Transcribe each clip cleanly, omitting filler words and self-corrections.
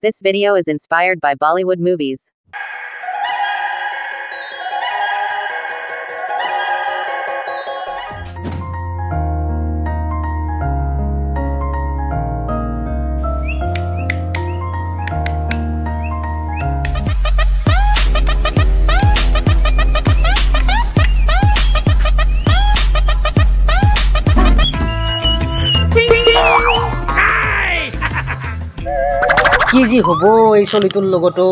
This video is inspired by Bollywood movies. কি G হব এই চলিটোৰ লগতো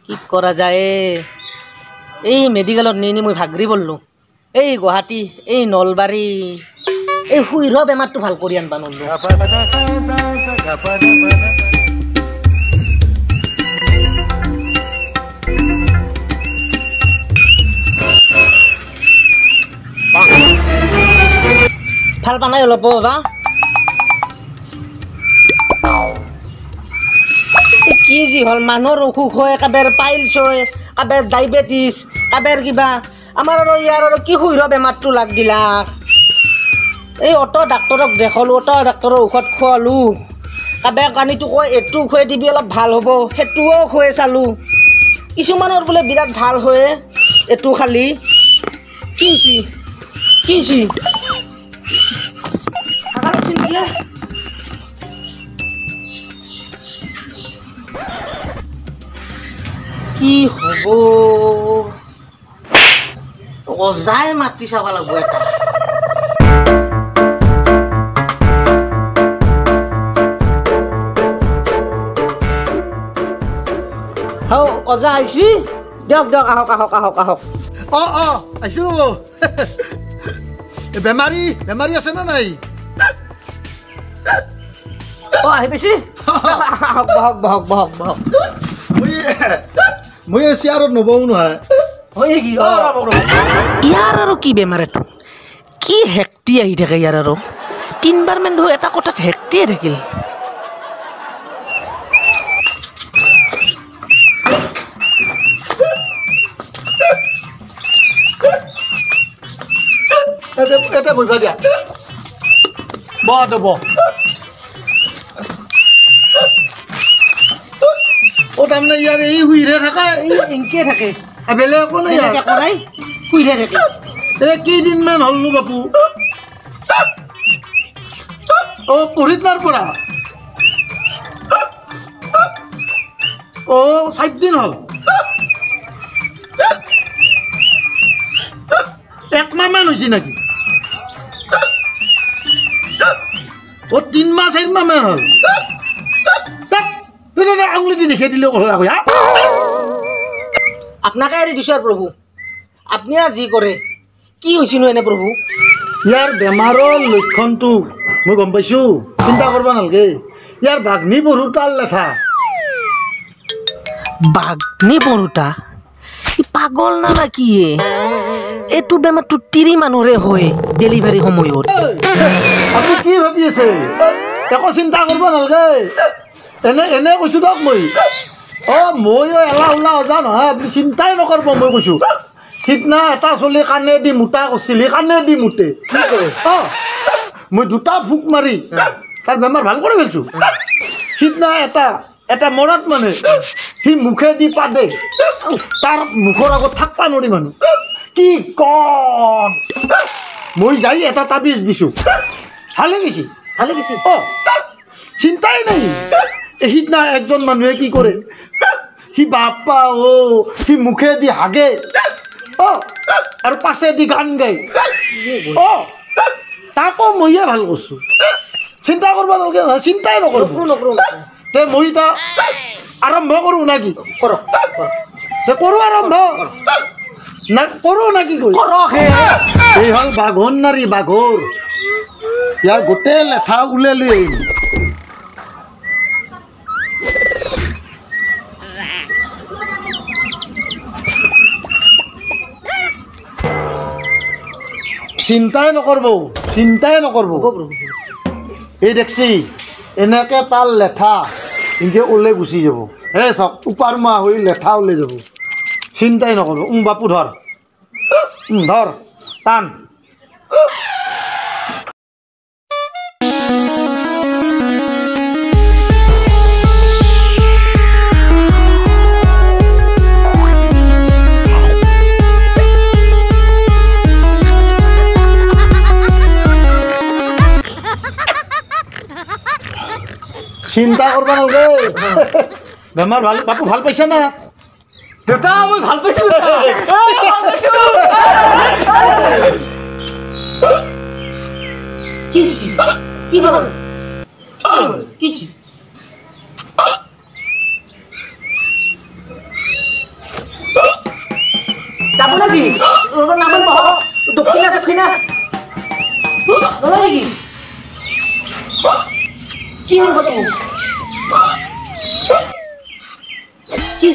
কি কৰা যায় এই মেডিকেলত নি মই ভাগৰি পড়লো এই গুৱাহাটী এই নলবাৰী এই হুইৰ বেমাৰটো ভাল কৰি আনবা নল্লো ভাল পানাই অলপ বাবা কি জি হল মানুহৰ অসুখ হয় কাবেৰ পাইলছ হয় কাবেৰ ডায়েবেটিছ কাবেৰ কিবা আমাৰ আৰু ইয়াৰ আৰু কি হুইৰ বেমাৰটো লাগ দিলা এই অটো ডাক্তৰক দেখালো অটো ডাক্তৰৰ ঔষধ খোৱালো কাবে কানিটো কয় এইটো খুৱাই দিবি অলপ ভাল হ'ব সেইটোও খুৱাই চালো কিছুমানৰ বোলে বিৰাট ভাল হয় এইটো খালি কি কি হব অজাই মাতি চাব লাগব এটা হাও অজা আইছি দিয়ক দিয়ক আহক আহক আহক আহক আইছো বেমাৰী আছে না নাই আহি পাইছি বহক বহক বহক বহক মই চেয়াৰত নবহো নহয় হয় কি ইয়াৰ আৰু কি বেমাৰ এইটো কি হেক্টি আহি থাকে ইয়াৰ আৰু তিনবাৰ মান এটা কথাত হেক্টিয়ে থাকিল এটা বহিবা দিয়া বহ ও তাৰমানে ইয়াৰ এই হুইৰে থাকে এনকে থাকে বেলেগ একো নাই কৰাই শুইহে থাকে কেইদিনমান হ'ল নো বাপু পঢ়িতাৰ পৰা 4 দিন হ'ল 1 মাহ মান হৈছে নাকি 3 মাহ 4 মাহ মান হ'ল আঙুলি দি দেখাই দিলেও কথা কয় আপনাকে এৰি দিছো আৰু প্ৰভু আপুনি যি কৰে কি হৈছিনো এনে প্ৰভু ইয়াৰ বেমাৰৰ লক্ষণটো মই গম পাইছো চিন্তা কৰিব নালাগে ইয়াৰ ভাগ্নি পঢ়োতাৰ লেঠা ভাগ্নি পঢ়োতা পাগল না কি এইটো বেমাৰটো তিৰি মানুহৰে হয় ডেলিভাৰী সময়ত আপুনি কি ভাবি আছে একো চিন্তা কৰিব নালাগে এনে কৈছো দিয়ক মই এলা ওলা অজা নহয় আপুনি চিন্তাই নকৰিব মই কৈছো সিদিনা এটা চলি কাণে দি মোটা কৰিছিল সি কাণে দি মোটে মই 2টা ফুক মাৰি তাৰ বেমাৰ ভাল কৰি পেলাইছো সিদিনা এটা মৰাত মানে সি মুখে দি পাদে তাৰ মুখৰ আগত থাকবা নোৱাৰি মানুহ কি কন মই যাই এটা তাবিজ দিছো ভালে গৈছে চিন্তাই নাই সিদিনা একজন মানুহে কি কৰে সি বাপ্পা সি মুখে দি হাগে আৰু পাছে দি গান গায় তাকো মইয়ে ভাল কৰিছো চিন্তা কৰিব নালাগে নহয় চিন্তাই নকৰোঁ তে মই তা আৰম্ভ কৰোঁ নাকি তে কৰোঁ আৰম্ভ না কৰোঁ নাকি কৈ এই হ'ল বাঘৰ নাৰী বাঘৰ ইয়াৰ গোটেই লেঠা ওলাই লৈ আহিম চিন্তাই নকৰব এই দেখছি এনেকে তাৰ লেঠা এনেকে ওলাই গুচি যাব চাওক উপাৰ মাহ হৈ লেঠা ওলাই যাব চিন্তাই নকৰব বাপু ধৰ টান চিন্তা কৰিব নালাগে বেমাৰ ভাল বাপু ভাল পাইছা না দেউতা মই ভাল পাইছো কি হ'ল কি যাব নাকি নামান বহ দক্ষিণা দক্ষিণা নাকি কি হ'ল কি